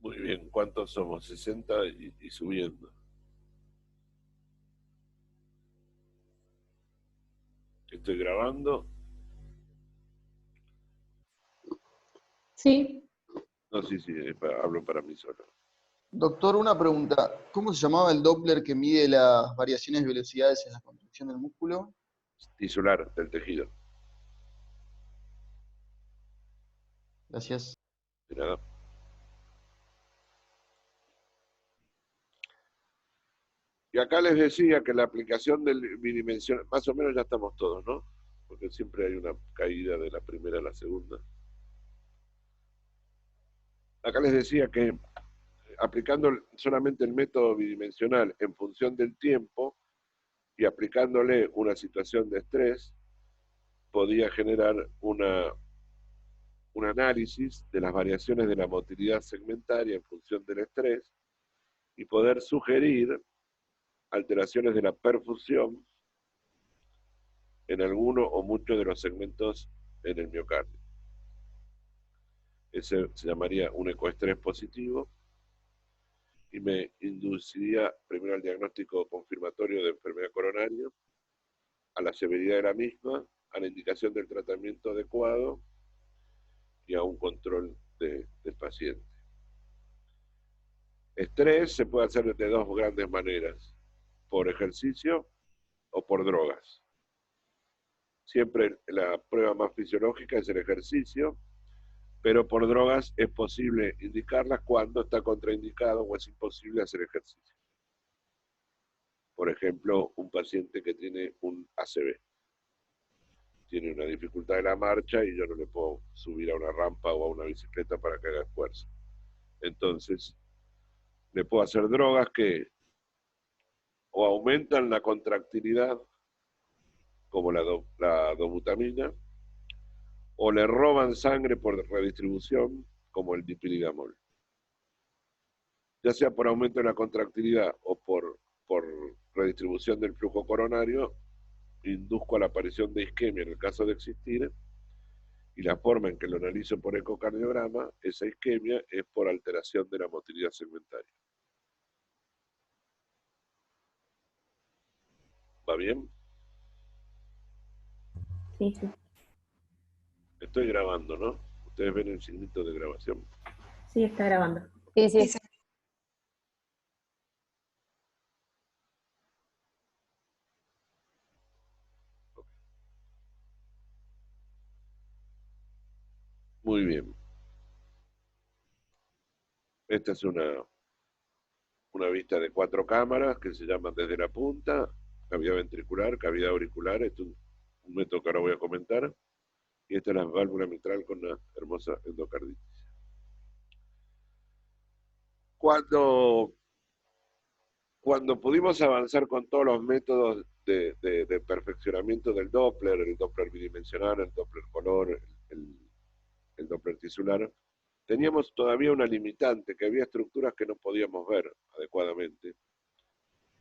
Muy bien, ¿cuántos somos? 60 y subiendo. Estoy grabando. Sí, No, sí, sí, hablo para mí solo. Doctor, una pregunta. ¿Cómo se llamaba el Doppler que mide las variaciones de velocidades en la contracción del músculo? Tisular del tejido. Gracias. De nada. Y acá les decía que la aplicación del bidimensional, más o menos ya estamos todos, ¿no? Porque siempre hay una caída de la primera a la segunda. Acá les decía que aplicando solamente el método bidimensional en función del tiempo y aplicándole una situación de estrés, podía generar un análisis de las variaciones de la motilidad segmentaria en función del estrés y poder sugerir alteraciones de la perfusión en alguno o muchos de los segmentos en el miocardio. Ese se llamaría un ecoestrés positivo y me induciría primero al diagnóstico confirmatorio de enfermedad coronaria, a la severidad de la misma, a la indicación del tratamiento adecuado y a un control del paciente. Estrés se puede hacer de dos grandes maneras, por ejercicio o por drogas. Siempre la prueba más fisiológica es el ejercicio, pero por drogas es posible indicarlas cuando está contraindicado o es imposible hacer ejercicio. Por ejemplo, un paciente que tiene un ACV, tiene una dificultad de la marcha y yo no le puedo subir a una rampa o a una bicicleta para que haga esfuerzo. Entonces, le puedo hacer drogas que o aumentan la contractilidad, como la dobutamina, o le roban sangre por redistribución, como el dipirigamol. Ya sea por aumento de la contractilidad o por redistribución del flujo coronario, induzco a la aparición de isquemia en el caso de existir, y la forma en que lo analizo por ecocardiograma, esa isquemia es por alteración de la motilidad segmentaria. ¿Va bien? sí, sí. Estoy grabando, ¿no? Ustedes ven el signito de grabación. Sí, está grabando. Sí, sí. Muy bien. Esta es una vista de 4 cámaras que se llaman desde la punta, cavidad ventricular, cavidad auricular. Esto es un método que ahora voy a comentar. Y esta es la válvula mitral con una hermosa endocarditis. Cuando pudimos avanzar con todos los métodos de perfeccionamiento del Doppler, el Doppler bidimensional, el Doppler color, el Doppler tisular, teníamos todavía una limitante, que había estructuras que no podíamos ver adecuadamente,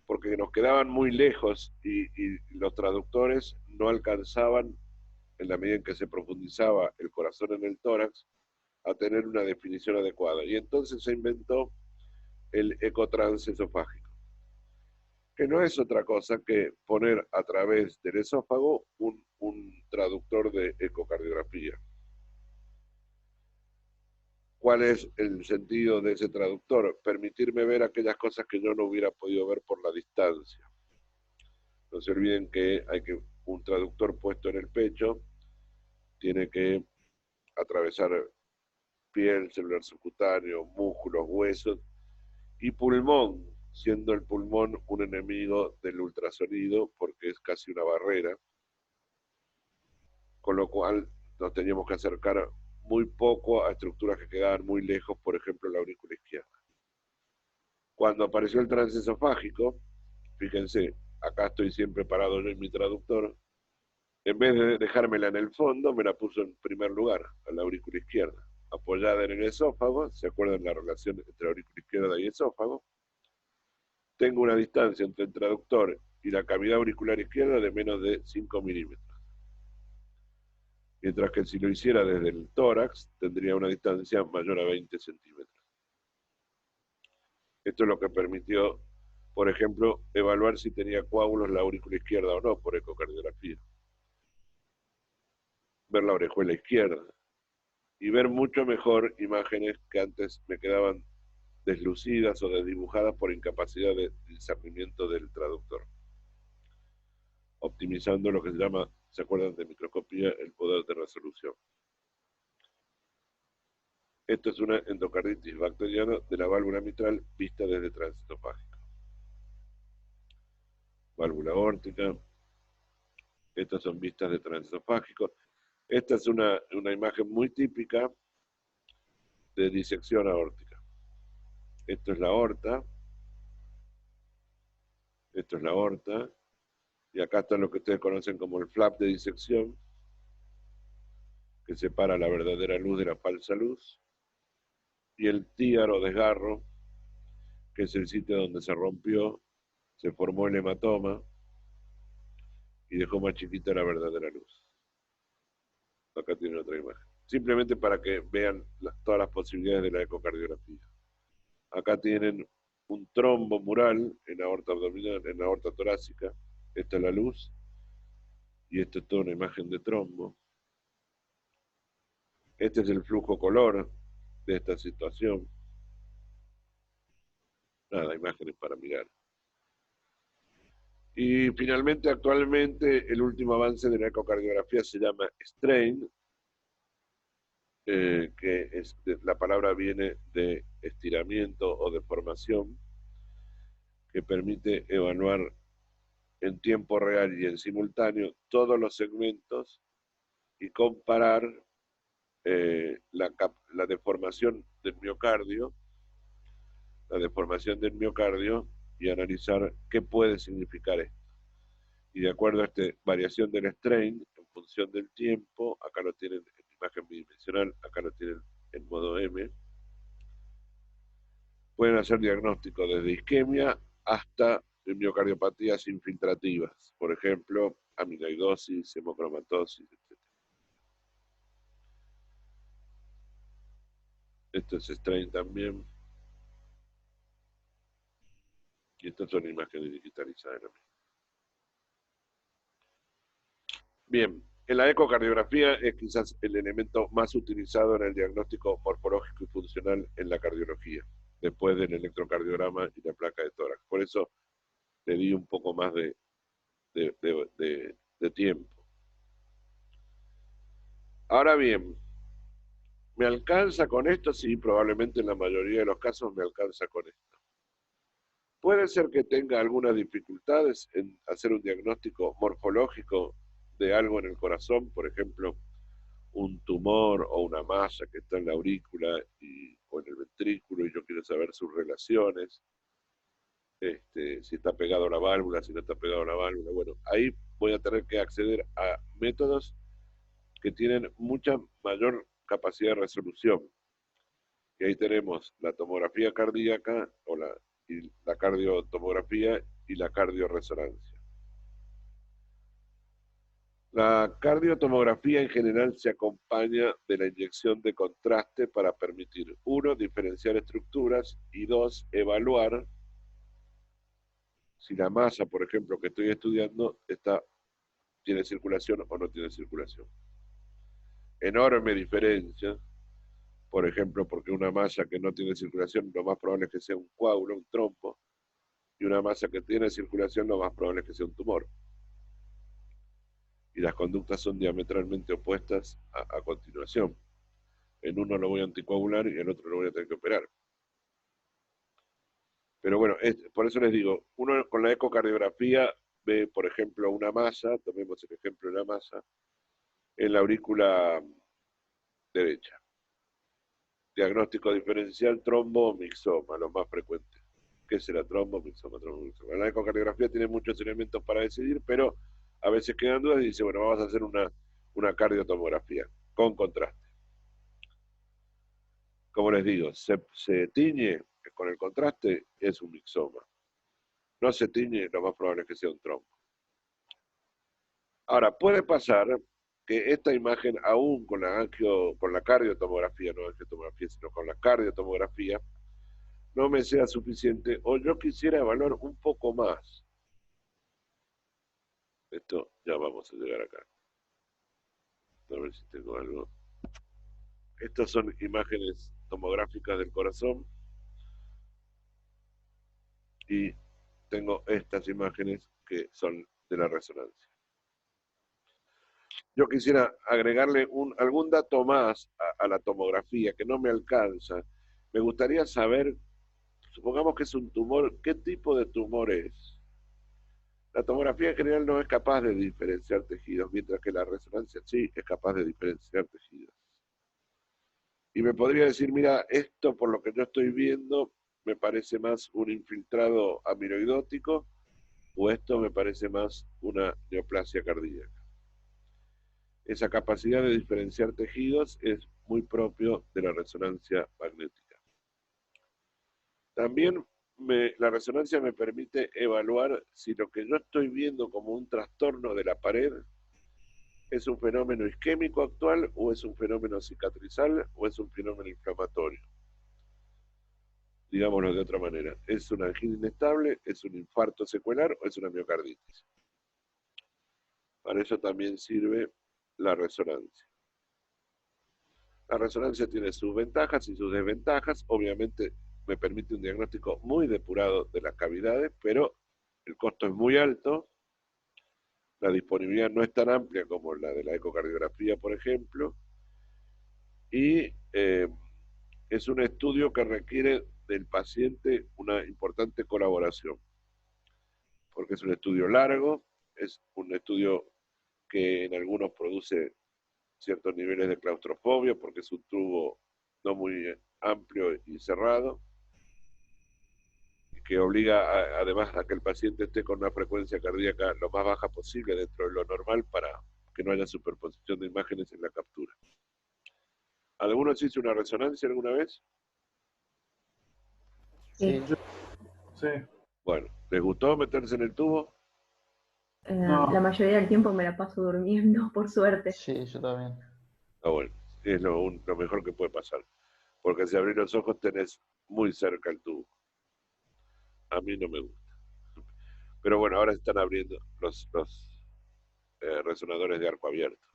porque nos quedaban muy lejos y los traductores no alcanzaban, en la medida en que se profundizaba el corazón en el tórax, a tener una definición adecuada. Y entonces se inventó el ecotransesofágico, que no es otra cosa que poner a través del esófago un traductor de ecocardiografía. ¿Cuál es el sentido de ese traductor? Permitirme ver aquellas cosas que yo no hubiera podido ver por la distancia. No se olviden que un traductor puesto en el pecho tiene que atravesar piel, celular subcutáneo, músculos, huesos y pulmón, siendo el pulmón un enemigo del ultrasonido porque es casi una barrera, con lo cual nos teníamos que acercar muy poco a estructuras que quedaban muy lejos, por ejemplo la aurícula izquierda. Cuando apareció el transesofágico, fíjense, acá estoy siempre parado yo en mi traductor, en vez de dejármela en el fondo, me la puso en primer lugar, a la aurícula izquierda, apoyada en el esófago. ¿Se acuerdan la relación entre aurícula izquierda y esófago? Tengo una distancia entre el traductor y la cavidad auricular izquierda de menos de 5 milímetros. Mientras que si lo hiciera desde el tórax, tendría una distancia mayor a 20 centímetros. Esto es lo que permitió, por ejemplo, evaluar si tenía coágulos la aurícula izquierda o no por ecocardiografía. Ver la orejuela izquierda y ver mucho mejor imágenes que antes me quedaban deslucidas o desdibujadas por incapacidad de discernimiento del traductor. Optimizando lo que se llama, ¿se acuerdan de microscopía? El poder de resolución. Esto es una endocarditis bacteriana de la válvula mitral vista desde tránsito fágico. Válvula aórtica. Estas son vistas de tránsito fágico. Esta es una imagen muy típica de disección aórtica. Esto es la aorta. Esto es la aorta. Y acá está lo que ustedes conocen como el flap de disección, que separa la verdadera luz de la falsa luz. Y el tíar o desgarro, que es el sitio donde se rompió, se formó el hematoma y dejó más chiquita la verdadera luz. Acá tienen otra imagen. Simplemente para que vean todas las posibilidades de la ecocardiografía. Acá tienen un trombo mural en la aorta abdominal, en la aorta torácica. Esta es la luz. Y esta es toda una imagen de trombo. Este es el flujo color de esta situación. Nada, imágenes para mirar. Y finalmente, actualmente, el último avance de la ecocardiografía se llama strain, que la palabra viene de estiramiento o deformación, que permite evaluar en tiempo real y en simultáneo todos los segmentos y comparar la deformación del miocardio, y analizar qué puede significar esto. Y de acuerdo a esta variación del strain, en función del tiempo, acá lo tienen en imagen bidimensional, acá lo tienen en modo M, pueden hacer diagnóstico desde isquemia hasta miocardiopatías infiltrativas, por ejemplo, amiloidosis, hemocromatosis, etc. Esto es strain también. Y estas son imágenes digitalizadas. Bien, en la ecocardiografía es quizás el elemento más utilizado en el diagnóstico morfológico y funcional en la cardiología, después del electrocardiograma y la placa de tórax. Por eso le di un poco más de tiempo. Ahora bien, ¿me alcanza con esto? Sí, probablemente en la mayoría de los casos me alcanza con esto. Puede ser que tenga algunas dificultades en hacer un diagnóstico morfológico de algo en el corazón, por ejemplo, un tumor o una masa que está en la aurícula o en el ventrículo y yo quiero saber sus relaciones, si está pegado a la válvula, si no está pegado a la válvula. Bueno, ahí voy a tener que acceder a métodos que tienen mucha mayor capacidad de resolución. Y ahí tenemos la tomografía cardíaca o la cardiotomografía y la cardioresonancia. La cardiotomografía en general se acompaña de la inyección de contraste para permitir, 1, diferenciar estructuras y 2, evaluar si la masa, por ejemplo, que estoy estudiando tiene circulación o no tiene circulación. Enorme diferencia, por ejemplo, porque una masa que no tiene circulación lo más probable es que sea un coágulo, un trombo, y una masa que tiene circulación lo más probable es que sea un tumor. Y las conductas son diametralmente opuestas a continuación. En uno lo voy a anticoagular y en el otro lo voy a tener que operar. Pero bueno, por eso les digo, uno con la ecocardiografía ve, por ejemplo, una masa, tomemos el ejemplo de la masa, en la aurícula derecha. Diagnóstico diferencial, trombo o mixoma, lo más frecuente. ¿Qué será trombo, mixoma, trombo, mixoma? La ecocardiografía tiene muchos elementos para decidir, pero a veces quedan dudas y dice, bueno, vamos a hacer una cardiotomografía con contraste. Como les digo, se tiñe con el contraste, es un mixoma. No se tiñe, lo más probable es que sea un trombo. Ahora, puede pasar que esta imagen, aún con la cardiotomografía, no angiotomografía, sino con la cardiotomografía, no me sea suficiente o yo quisiera evaluar un poco más. Esto ya vamos a llegar acá. A ver si tengo algo. Estas son imágenes tomográficas del corazón y tengo estas imágenes que son de la resonancia. Yo quisiera agregarle algún dato más a la tomografía que no me alcanza. Me gustaría saber, supongamos que es un tumor, ¿qué tipo de tumor es? La tomografía en general no es capaz de diferenciar tejidos, mientras que la resonancia sí es capaz de diferenciar tejidos. Y me podría decir, mira, esto por lo que yo estoy viendo me parece más un infiltrado amiloidótico o esto me parece más una neoplasia cardíaca. Esa capacidad de diferenciar tejidos es muy propio de la resonancia magnética. También la resonancia me permite evaluar si lo que yo estoy viendo como un trastorno de la pared es un fenómeno isquémico actual o es un fenómeno cicatrizal o es un fenómeno inflamatorio. Digámoslo de otra manera, ¿es una angina inestable, es un infarto secuelar o es una miocarditis? Para eso también sirve la resonancia. La resonancia tiene sus ventajas y sus desventajas. Obviamente me permite un diagnóstico muy depurado de las cavidades, pero el costo es muy alto. La disponibilidad no es tan amplia como la de la ecocardiografía, por ejemplo. Y es un estudio que requiere del paciente una importante colaboración, porque es un estudio largo, es un estudio que en algunos produce ciertos niveles de claustrofobia, porque es un tubo no muy amplio y cerrado, que obliga además a que el paciente esté con una frecuencia cardíaca lo más baja posible dentro de lo normal para que no haya superposición de imágenes en la captura. ¿Alguno se hizo una resonancia alguna vez? Sí. Sí. Bueno, ¿les gustó meterse en el tubo? No. La mayoría del tiempo me la paso durmiendo, por suerte. Sí, yo también. Ah, bueno, es lo mejor que puede pasar, porque si abrís los ojos tenés muy cerca el tubo. A mí no me gusta. Pero bueno, ahora están abriendo los resonadores de arco abierto.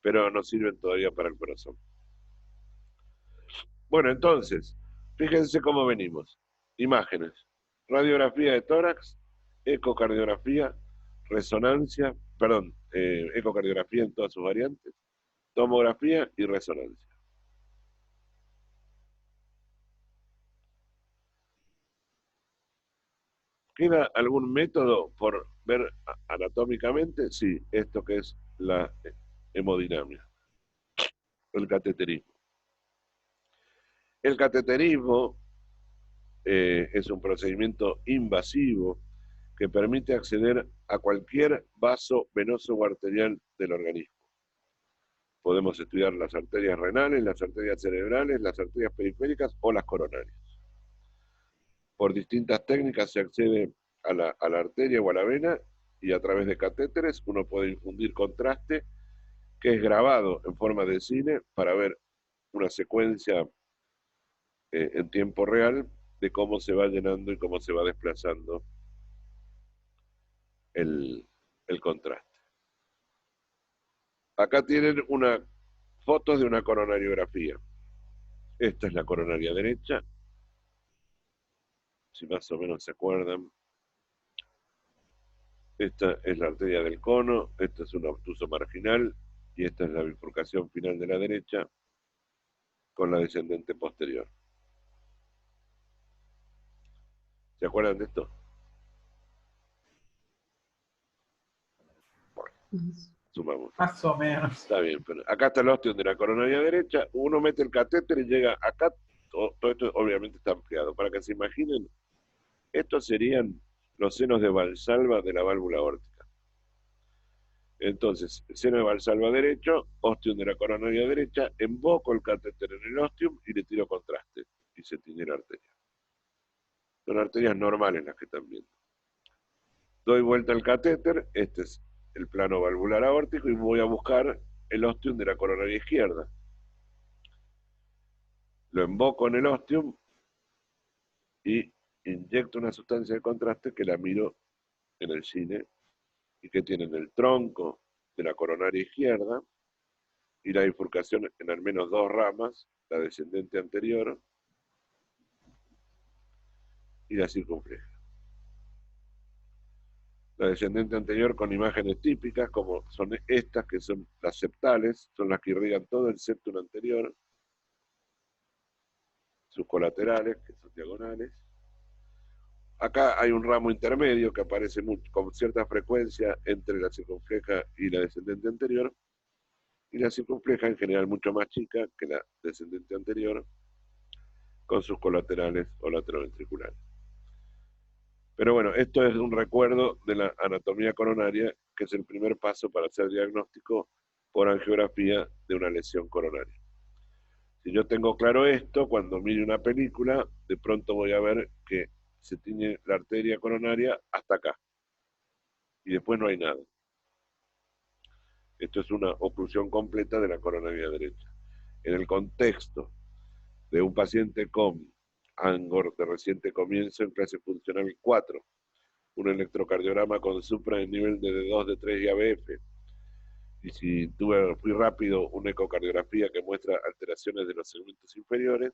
Pero no sirven todavía para el corazón. Bueno, entonces, fíjense cómo venimos. Imágenes, radiografía de tórax, ecocardiografía, resonancia, perdón, ecocardiografía en todas sus variantes, tomografía y resonancia. ¿Queda algún método por ver anatómicamente? Sí, esto que es la hemodinamia, el cateterismo. El cateterismo es un procedimiento invasivo que permite acceder a cualquier vaso venoso o arterial del organismo. Podemos estudiar las arterias renales, las arterias cerebrales, las arterias periféricas o las coronarias. Por distintas técnicas se accede a la arteria o a la vena y a través de catéteres uno puede infundir contraste que es grabado en forma de cine para ver una secuencia en tiempo real de cómo se va llenando y cómo se va desplazando el contraste. Acá tienen fotos de una coronariografía. Esta es la coronaria derecha, si más o menos se acuerdan. Esta es la arteria del cono, este es un obtuso marginal y esta es la bifurcación final de la derecha con la descendente posterior. ¿Se acuerdan de esto? Bueno, sumamos. Más o menos. Está bien, pero acá está el ostium de la coronaria derecha, uno mete el catéter y llega acá, todo esto obviamente está ampliado. Para que se imaginen, estos serían los senos de Valsalva de la válvula aórtica. Entonces, seno de Valsalva derecho, ostium de la coronaria derecha, emboco el catéter en el ostium y le tiro contraste y se tiñe la arteria. Son arterias normales las que están viendo. Doy vuelta al catéter, este es el plano valvular aórtico y voy a buscar el ostium de la coronaria izquierda. Lo emboco en el ostium y inyecto una sustancia de contraste que la miro en el cine y que tiene en el tronco de la coronaria izquierda y la bifurcación en al menos dos ramas, la descendente anterior y la circunfleja. La descendente anterior con imágenes típicas, como son estas, que son las septales, son las que irrigan todo el septum anterior, sus colaterales, que son diagonales. Acá hay un ramo intermedio que aparece con cierta frecuencia entre la circunfleja y la descendente anterior, y la circunfleja en general mucho más chica que la descendente anterior, con sus colaterales o lateroventriculares. Pero bueno, esto es un recuerdo de la anatomía coronaria, que es el primer paso para hacer diagnóstico por angiografía de una lesión coronaria. Si yo tengo claro esto, cuando mire una película, de pronto voy a ver que se tiñe la arteria coronaria hasta acá. Y después no hay nada. Esto es una oclusión completa de la coronaria derecha. En el contexto de un paciente con ANGOR de reciente comienzo en clase funcional 4, un electrocardiograma con supra en nivel de D2, D3 y ABF, y si fui rápido, una ecocardiografía que muestra alteraciones de los segmentos inferiores,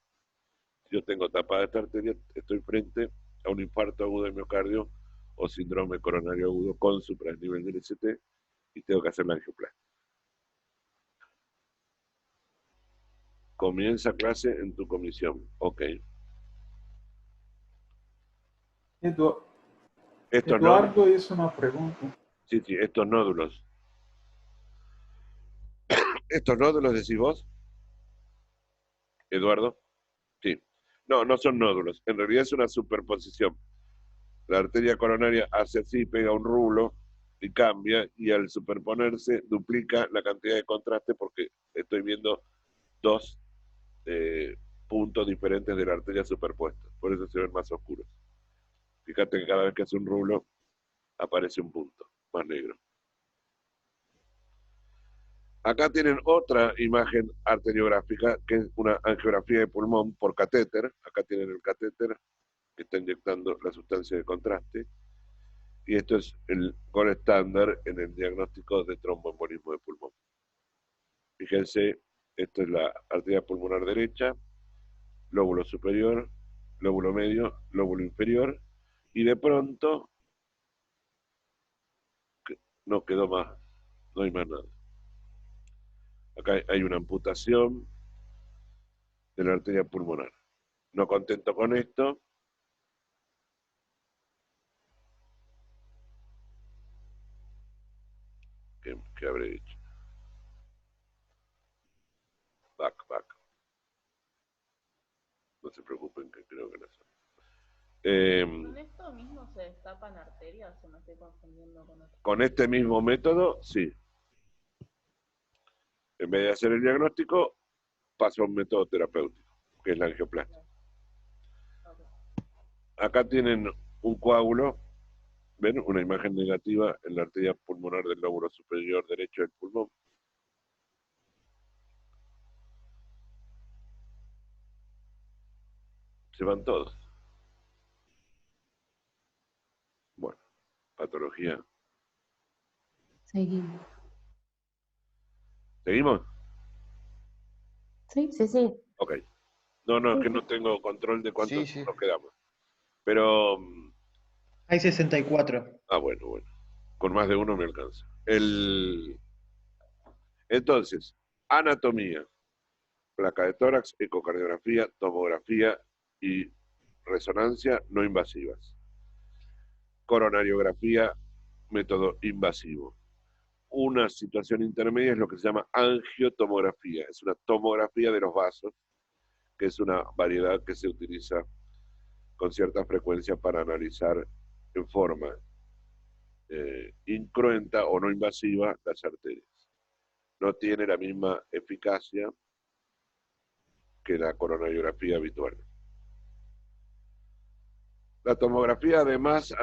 si yo tengo tapada esta arteria, estoy frente a un infarto agudo de miocardio o síndrome coronario agudo con supraesnivel del ST y tengo que hacer la angioplastia. Comienza clase en tu comisión. Ok. Eduardo hizo una pregunta. Sí, estos nódulos. ¿Estos nódulos decís vos, Eduardo? Sí. No, no son nódulos. En realidad es una superposición. La arteria coronaria hace así, pega un rulo y cambia, y al superponerse duplica la cantidad de contraste porque estoy viendo dos puntos diferentes de la arteria superpuestos. Por eso se ven más oscuros. Fíjate que cada vez que hace un rulo aparece un punto más negro. Acá tienen otra imagen arteriográfica, que es una angiografía de pulmón por catéter. Acá tienen el catéter que está inyectando la sustancia de contraste. Y esto es el gold estándar en el diagnóstico de tromboembolismo de pulmón. Fíjense, esto es la arteria pulmonar derecha, lóbulo superior, lóbulo medio, lóbulo inferior, y de pronto no quedó más, no hay más nada. Acá hay una amputación de la arteria pulmonar. No contento con esto, ¿qué habré hecho? Back. No se preocupen, que creo que no son. ¿Con esto mismo se destapan arterias o me estoy confundiendo con otro? Con este mismo método, sí. En vez de hacer el diagnóstico, paso a un método terapéutico, que es la angioplastia. Okay. Acá tienen un coágulo, ¿ven? Una imagen negativa en la arteria pulmonar del lóbulo superior derecho del pulmón. Se van todos. Bueno, patología. Seguimos. ¿Seguimos? Sí. Ok. No, es que Sí. no tengo control de cuántos Sí. nos quedamos. Pero, Hay 64. bueno. Con más de uno me alcanza. Entonces, anatomía. Placa de tórax, ecocardiografía, tomografía y resonancia no invasivas. Coronariografía, método invasivo. Una situación intermedia es lo que se llama angiotomografía. Es una tomografía de los vasos, que es una variedad que se utiliza con cierta frecuencia para analizar en forma incruenta o no invasiva las arterias. No tiene la misma eficacia que la coronariografía habitual. La tomografía además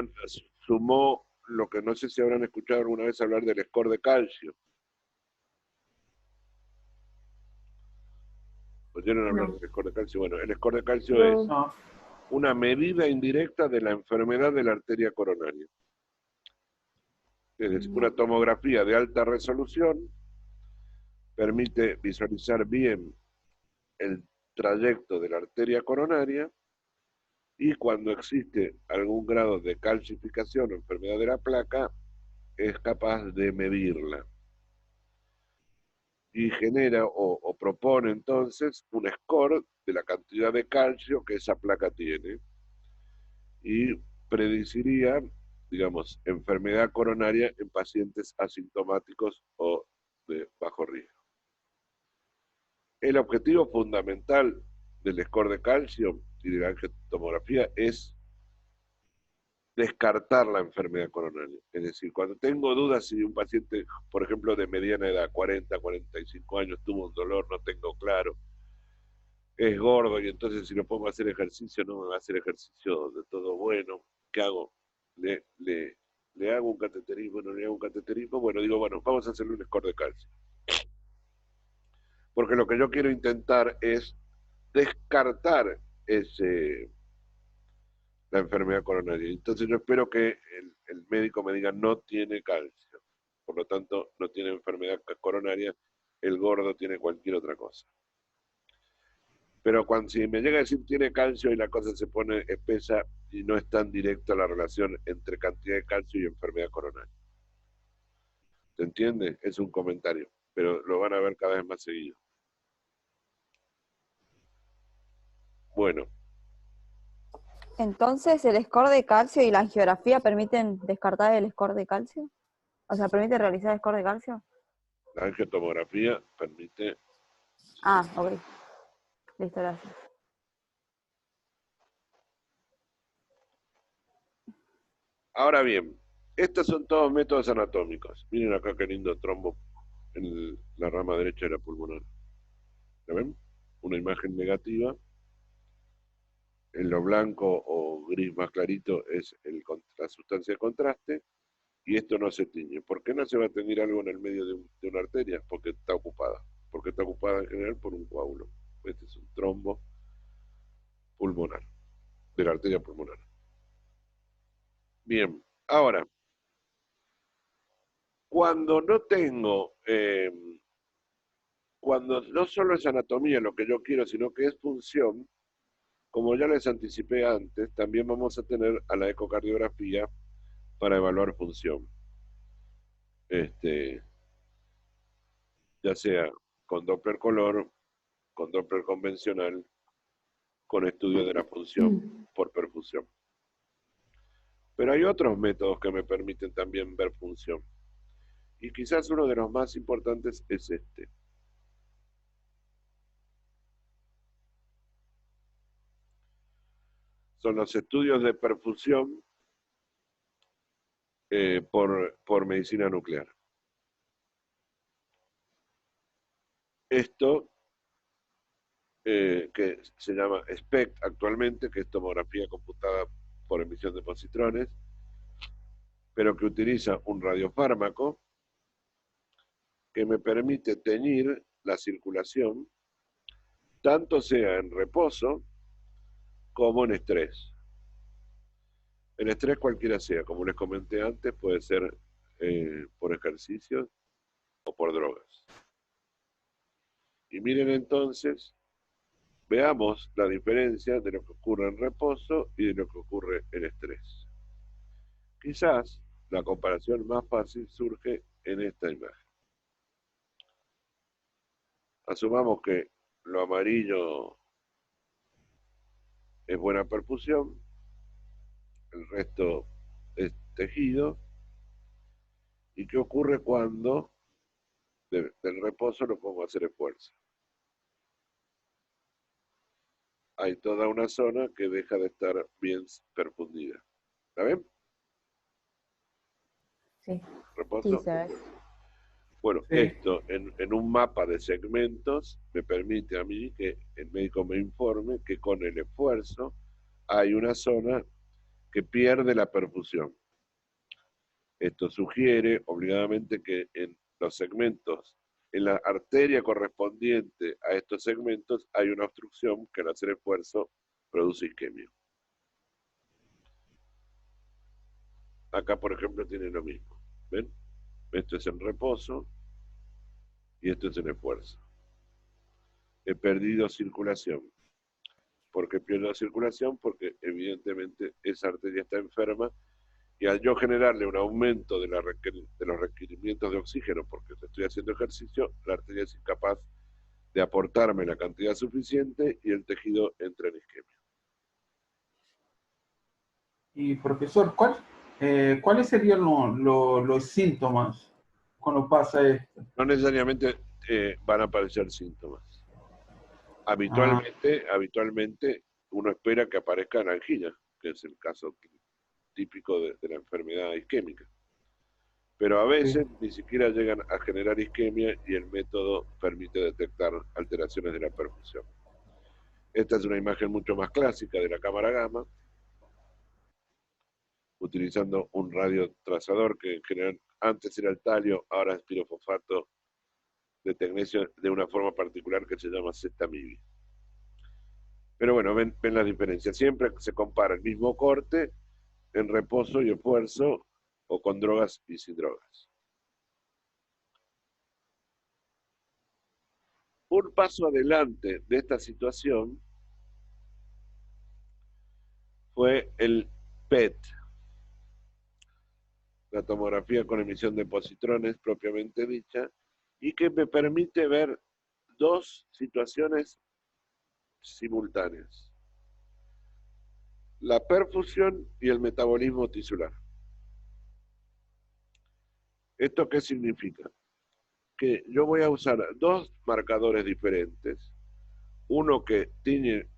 sumó lo que no sé si habrán escuchado alguna vez hablar del score de calcio. ¿Oyeron hablar del score de calcio? Bueno, el score de calcio es No. una medida indirecta de la enfermedad de la arteria coronaria. Es decir, una tomografía de alta resolución permite visualizar bien el trayecto de la arteria coronaria y cuando existe algún grado de calcificación o enfermedad de la placa, es capaz de medirla. Y genera o propone entonces un score de la cantidad de calcio que esa placa tiene y predeciría, digamos, enfermedad coronaria en pacientes asintomáticos o de bajo riesgo. El objetivo fundamental del score de calcio y de la angiotomografía es descartar la enfermedad coronaria. Es decir, cuando tengo dudas si un paciente, por ejemplo, de mediana edad, 40, 45 años, tuvo un dolor, no tengo claro, es gordo y entonces si lo pongo a hacer ejercicio no me va a hacer ejercicio de todo bueno, ¿qué hago? ¿Le hago un cateterismo? ¿No le hago un cateterismo? Bueno, digo, bueno, vamos a hacerle un score de calcio. Porque lo que yo quiero intentar es descartar la enfermedad coronaria. Entonces yo espero que el médico me diga no tiene calcio, por lo tanto no tiene enfermedad coronaria, el gordo tiene cualquier otra cosa. Pero si me llega a decir tiene calcio y la cosa se pone espesa y no es tan directa la relación entre cantidad de calcio y enfermedad coronaria. ¿Se entiende? Es un comentario, pero lo van a ver cada vez más seguido. Bueno. Entonces, ¿el score de calcio y la angiografía permiten descartar el score de calcio? O sea, ¿permite realizar el score de calcio? La angiotomografía permite... Ah, ok. Listo, gracias. Ahora bien, estos son todos métodos anatómicos. Miren acá qué lindo trombo en la rama derecha de la pulmonar. ¿Lo ven? Una imagen negativa. En lo blanco o gris más clarito es la sustancia de contraste. Y esto no se tiñe. ¿Por qué no se va a teñir algo en el medio de una arteria? Porque está ocupada. Porque está ocupada en general por un coágulo. Este es un trombo pulmonar, de la arteria pulmonar. Bien, ahora, cuando no tengo, cuando no solo es anatomía lo que yo quiero, sino que es función, como ya les anticipé antes, también vamos a tener a la ecocardiografía para evaluar función. Ya sea con Doppler color, con Doppler convencional, con estudio de la función por perfusión. Pero hay otros métodos que me permiten también ver función. Y quizás uno de los más importantes es este. Son los estudios de perfusión por medicina nuclear. Esto, que se llama SPECT actualmente, que es tomografía computada por emisión de positrones, pero que utiliza un radiofármaco que me permite teñir la circulación, tanto sea en reposo como en estrés. El estrés cualquiera sea, como les comenté antes, puede ser por ejercicios o por drogas. Y miren entonces, veamos la diferencia de lo que ocurre en reposo y de lo que ocurre en estrés. Quizás la comparación más fácil surge en esta imagen. Asumamos que lo amarillo es buena perfusión, el resto es tejido. ¿Y qué ocurre cuando del reposo lo pongo a hacer esfuerzo? Hay toda una zona que deja de estar bien perfundida. ¿La ven? Sí. ¿Reposo? Sí, se ve. Bueno, Sí. esto en un mapa de segmentos me permite a mí que el médico me informe que con el esfuerzo hay una zona que pierde la perfusión. Esto sugiere obligadamente que en los segmentos, en la arteria correspondiente a estos segmentos, hay una obstrucción que al hacer esfuerzo produce isquemia. acá por ejemplo tiene lo mismo. ¿Ven? Esto es en reposo y esto es en esfuerzo. He perdido circulación. ¿Por qué pierdo circulación? Porque evidentemente esa arteria está enferma y al yo generarle un aumento de los requerimientos de oxígeno porque estoy haciendo ejercicio, la arteria es incapaz de aportarme la cantidad suficiente y el tejido entra en isquemia. Y profesor, ¿cuáles serían los síntomas cuando pasa esto? No necesariamente van a aparecer síntomas. Habitualmente uno espera que aparezcan anginas, que es el caso típico de la enfermedad isquémica. Pero a veces ni siquiera llegan a generar isquemia y el método permite detectar alteraciones de la perfusión. Esta es una imagen mucho más clásica de la cámara gamma, utilizando un radiotrazador que en general antes era el talio, ahora es pirofosfato de tecnecio de una forma particular que se llama cetamibia. Pero bueno, ven las diferencias. Siempre se compara el mismo corte en reposo y esfuerzo o con drogas y sin drogas. Un paso adelante de esta situación fue el PET, la tomografía con emisión de positrones propiamente dicha, y que me permite ver dos situaciones simultáneas: la perfusión y el metabolismo tisular. ¿Esto qué significa? Que yo voy a usar dos marcadores diferentes, uno que tiñe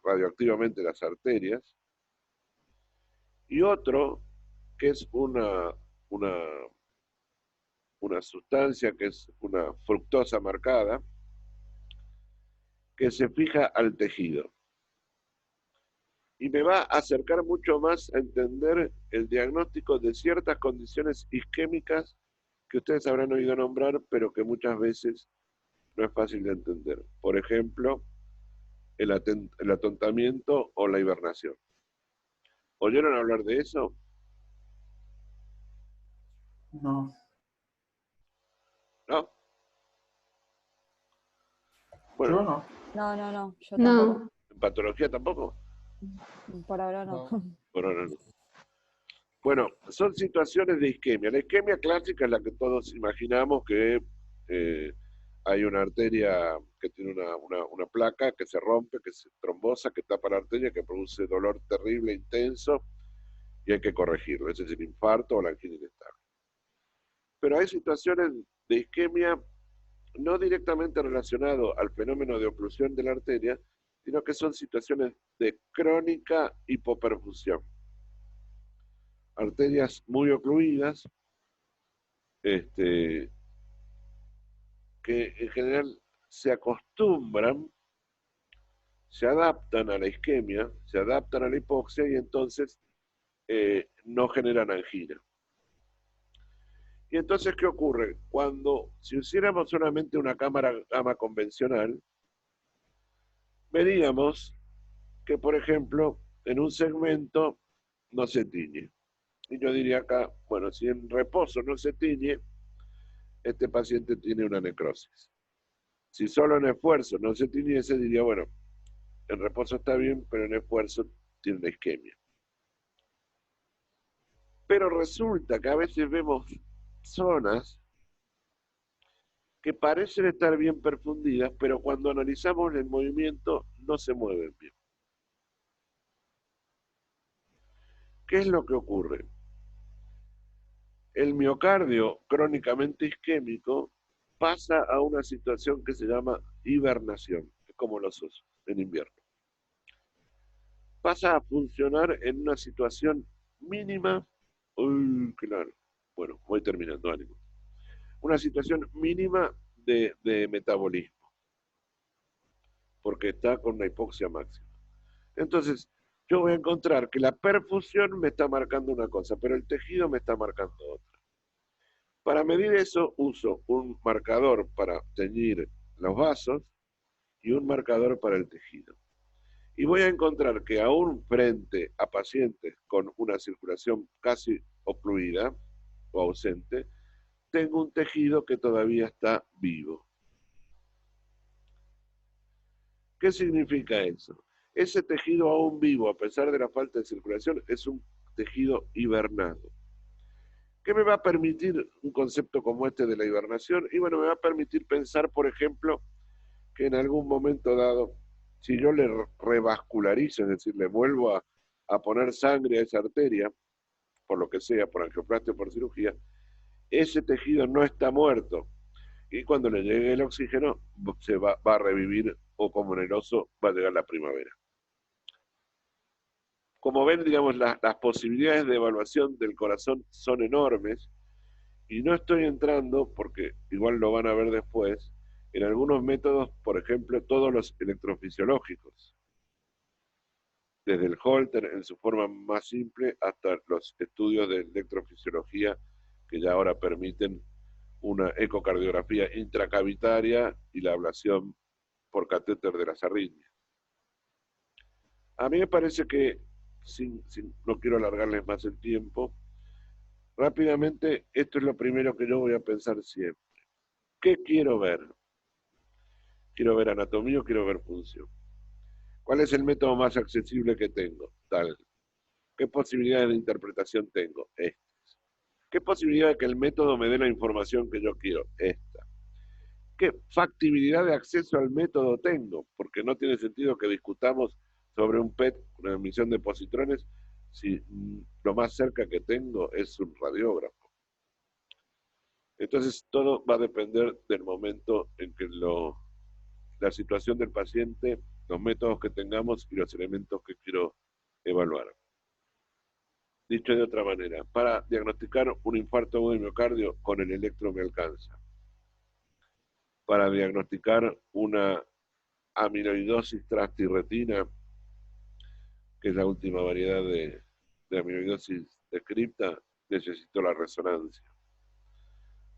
radioactivamente las arterias y otro que es una sustancia que es una fructosa marcada que se fija al tejido. Y me va a acercar mucho más a entender el diagnóstico de ciertas condiciones isquémicas que ustedes habrán oído nombrar, pero que muchas veces no es fácil de entender. Por ejemplo, el atontamiento o la hibernación. ¿Oyeron hablar de eso? No. ¿No? Bueno, Yo no. No, yo No. tampoco. ¿en patología tampoco? Por ahora no. Por ahora no. Bueno, son situaciones de isquemia. La isquemia clásica es la que todos imaginamos, que hay una arteria que tiene una placa que se rompe, que se trombosa, que tapa la arteria, que produce dolor terrible, intenso, y hay que corregirlo. Ese es el infarto o la angina inestable. Pero hay situaciones de isquemia no directamente relacionado al fenómeno de oclusión de la arteria, sino que son situaciones de crónica hipoperfusión. Arterias muy ocluidas, que en general se acostumbran, se adaptan a la isquemia, se adaptan a la hipoxia y entonces no generan angina. Y entonces, ¿qué ocurre? Si hiciéramos solamente una cámara gamma convencional, veríamos que, por ejemplo, en un segmento no se tiñe. Y yo diría acá, bueno, si en reposo no se tiñe, este paciente tiene una necrosis. Si solo en esfuerzo no se tiñese, diría, bueno, en reposo está bien, pero en esfuerzo tiene una isquemia. Pero resulta que a veces vemos zonas que parecen estar bien perfundidas, pero cuando analizamos el movimiento no se mueven bien. ¿Qué es lo que ocurre? El miocardio crónicamente isquémico pasa a una situación que se llama hibernación, es como los osos en invierno. Pasa a funcionar en una situación mínima. Uy, claro. Bueno, voy terminando, ánimo. Una situación mínima de metabolismo, porque está con una hipoxia máxima. Entonces, yo voy a encontrar que la perfusión me está marcando una cosa, pero el tejido me está marcando otra. Para medir eso, uso un marcador para teñir los vasos y un marcador para el tejido. Y voy a encontrar que aún frente a pacientes con una circulación casi ocluida o ausente, tengo un tejido que todavía está vivo. ¿Qué significa eso? Ese tejido aún vivo, a pesar de la falta de circulación, es un tejido hibernado. ¿Qué me va a permitir un concepto como este de la hibernación? Y bueno, me va a permitir pensar, por ejemplo, que en algún momento dado, si yo le revascularizo, es decir, le vuelvo a poner sangre a esa arteria, por lo que sea, por angioplastia o por cirugía, ese tejido no está muerto. Y cuando le llegue el oxígeno, se va a revivir, o como en el oso, va a llegar la primavera. Como ven, digamos, las posibilidades de evaluación del corazón son enormes, y no estoy entrando, porque igual lo van a ver después, en algunos métodos, por ejemplo, todos los electrofisiológicos, desde el Holter en su forma más simple hasta los estudios de electrofisiología que ya ahora permiten una ecocardiografía intracavitaria y la ablación por catéter de las arritmias. A mí me parece que, no quiero alargarles más el tiempo, rápidamente esto es lo primero que yo voy a pensar siempre. ¿Qué quiero ver? ¿Quiero ver anatomía o quiero ver función? ¿Cuál es el método más accesible que tengo? Tal. ¿Qué posibilidades de interpretación tengo? Estas. ¿Qué posibilidad de que el método me dé la información que yo quiero? Esta. ¿Qué factibilidad de acceso al método tengo? Porque no tiene sentido que discutamos sobre un PET, una emisión de positrones, si lo más cerca que tengo es un radiógrafo. Entonces todo va a depender del momento en que la situación del paciente, los métodos que tengamos y los elementos que quiero evaluar. Dicho de otra manera, para diagnosticar un infarto agudo de miocardio, con el electro me alcanza. Para diagnosticar una amiloidosis transtirretina, que es la última variedad de amiloidosis descripta, necesito la resonancia.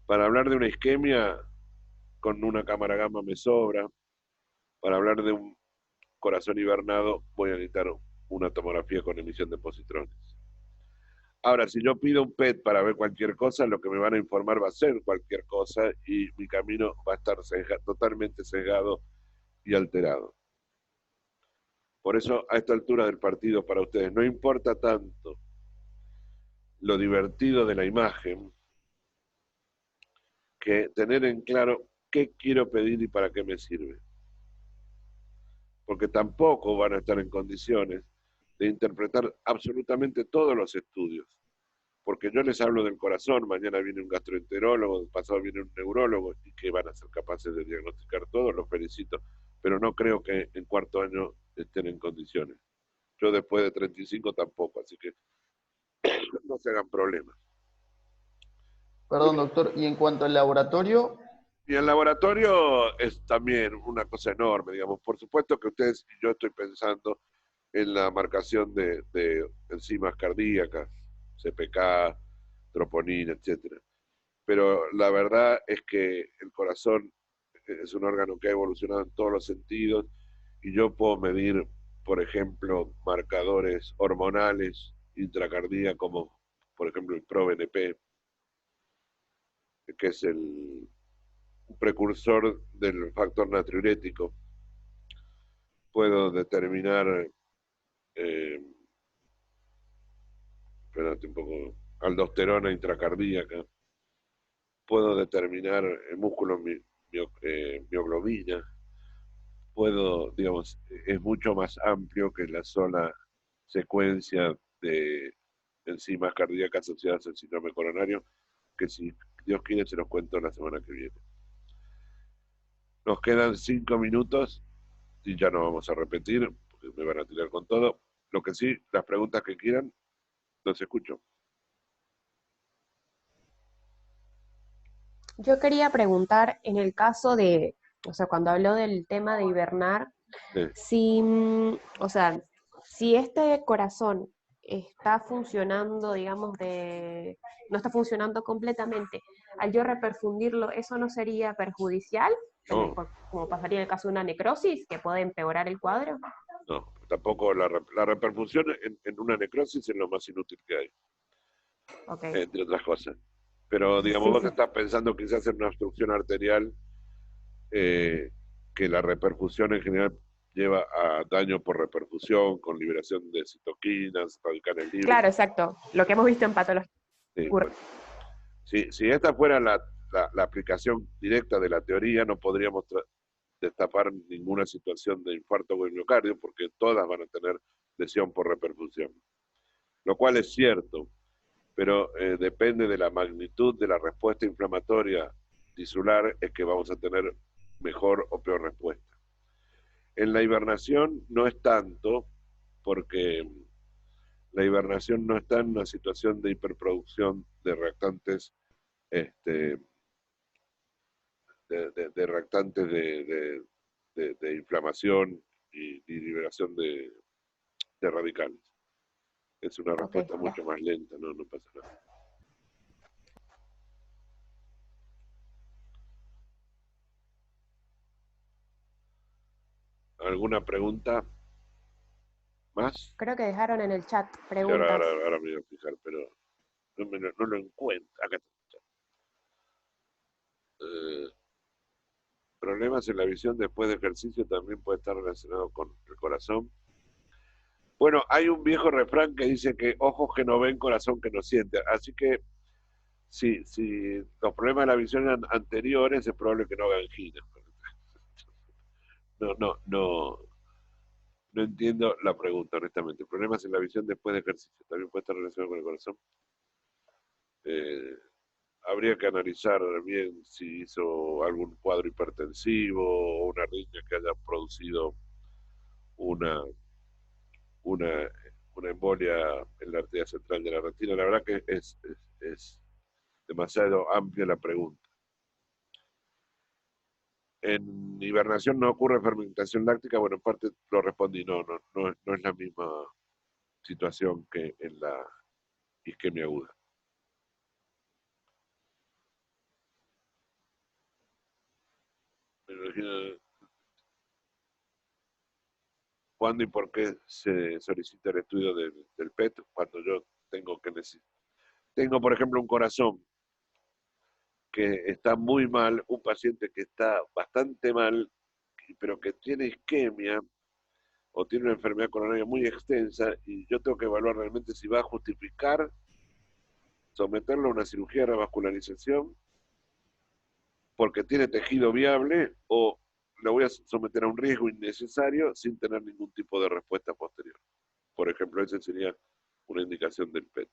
Para hablar de una isquemia, con una cámara gamma me sobra. Para hablar de un corazón hibernado, voy a necesitar una tomografía con emisión de positrones. Ahora, si yo pido un PET para ver cualquier cosa, lo que me van a informar va a ser cualquier cosa y mi camino va a estar totalmente sesgado y alterado. Por eso, a esta altura del partido, para ustedes, no importa tanto lo divertido de la imagen, que tener en claro qué quiero pedir y para qué me sirve. Porque tampoco van a estar en condiciones de interpretar absolutamente todos los estudios. Porque yo les hablo del corazón, mañana viene un gastroenterólogo, pasado viene un neurólogo, y que van a ser capaces de diagnosticar todo, los felicito. Pero no creo que en cuarto año estén en condiciones. Yo después de 35 tampoco, así que no se hagan problemas. Perdón, doctor, y en cuanto al laboratorio, Y el laboratorio es también una cosa enorme, digamos. Por supuesto que ustedes y yo estoy pensando en la marcación de enzimas cardíacas, CPK, troponina, etc. Pero la verdad es que el corazón es un órgano que ha evolucionado en todos los sentidos y yo puedo medir, por ejemplo, marcadores hormonales intracardíacos como, por ejemplo, el ProBNP, que es el precursor del factor natriurético. Puedo determinar, espérate un poco, aldosterona intracardíaca. Puedo determinar el músculo mioglobina. Puedo, digamos, es mucho más amplio que la sola secuencia de enzimas cardíacas asociadas al síndrome coronario, que si Dios quiere se los cuento la semana que viene. Nos quedan 5 minutos y ya no vamos a repetir, porque me van a tirar con todo. Lo que sí, las preguntas que quieran, los escucho. Yo quería preguntar, en el caso de, o sea, cuando habló del tema de hibernar, si, o sea, si este corazón está funcionando, digamos, no está funcionando completamente, al yo reperfundirlo, ¿eso no sería perjudicial? No. Como pasaría en el caso de una necrosis, que puede empeorar el cuadro. No, tampoco la reperfusión en una necrosis es lo más inútil que hay. Ok. entre otras cosas. Pero, digamos, Sí, vos sí. estás pensando quizás en una obstrucción arterial que la reperfusión en general lleva a daño por reperfusión, con liberación de citoquinas, radicales libres. Claro, exacto. Lo que hemos visto en patología. Sí, bueno. Si esta fuera la aplicación directa de la teoría, no podríamos destapar ninguna situación de infarto o miocardio, porque todas van a tener lesión por reperfusión. Lo cual es cierto, pero depende de la magnitud de la respuesta inflamatoria tisular, es que vamos a tener mejor o peor respuesta. En la hibernación no es tanto, porque la hibernación no está en una situación de hiperproducción de reactantes, de reactantes de inflamación y liberación de radicales. Es una respuesta Ok, mucho más lenta, no pasa nada. ¿Alguna pregunta más? creo que dejaron en el chat Sí, preguntas. ahora me voy a fijar, pero no lo encuentro. Acá está. Problemas en la visión después de ejercicio también puede estar relacionado con el corazón. Bueno, hay un viejo refrán que dice que ojos que no ven, corazón que no siente. Así que si los problemas de la visión eran anteriores, es probable que no haga angina. No entiendo la pregunta, honestamente. Problemas en la visión después de ejercicio también puede estar relacionado con el corazón. Habría que analizar bien si hizo algún cuadro hipertensivo o una arritmia que haya producido una embolia en la arteria central de la retina. La verdad que es demasiado amplia la pregunta. En hibernación no ocurre fermentación láctica, bueno, en parte lo respondí, no es la misma situación que en la isquemia aguda. ¿Cuándo y por qué se solicita el estudio del PET? Cuando yo tengo que necesitar. Tengo, por ejemplo, un corazón que está muy mal, un paciente que está bastante mal, pero que tiene isquemia o tiene una enfermedad coronaria muy extensa, y yo tengo que evaluar realmente si va a justificar someterlo a una cirugía de revascularización porque tiene tejido viable, o lo voy a someter a un riesgo innecesario sin tener ningún tipo de respuesta posterior. Por ejemplo, esa sería una indicación del PET.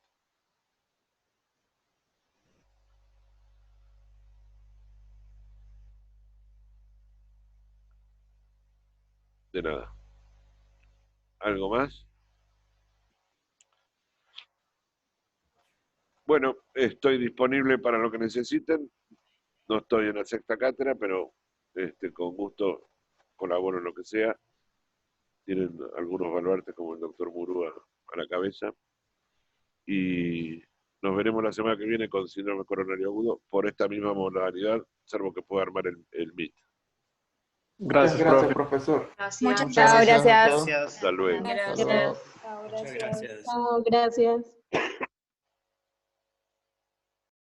De nada. ¿Algo más? Bueno, estoy disponible para lo que necesiten. No estoy en la sexta cátedra, pero con gusto colaboro en lo que sea. Tienen algunos baluartes como el doctor Murúa a la cabeza. Y nos veremos la semana que viene con síndrome coronario agudo por esta misma modalidad, salvo que pueda armar el MIT. Muchas gracias, profesor. Gracias. Muchas gracias. Gracias. Gracias. Hasta luego. Gracias. Hasta luego. Muchas gracias. Chao, gracias.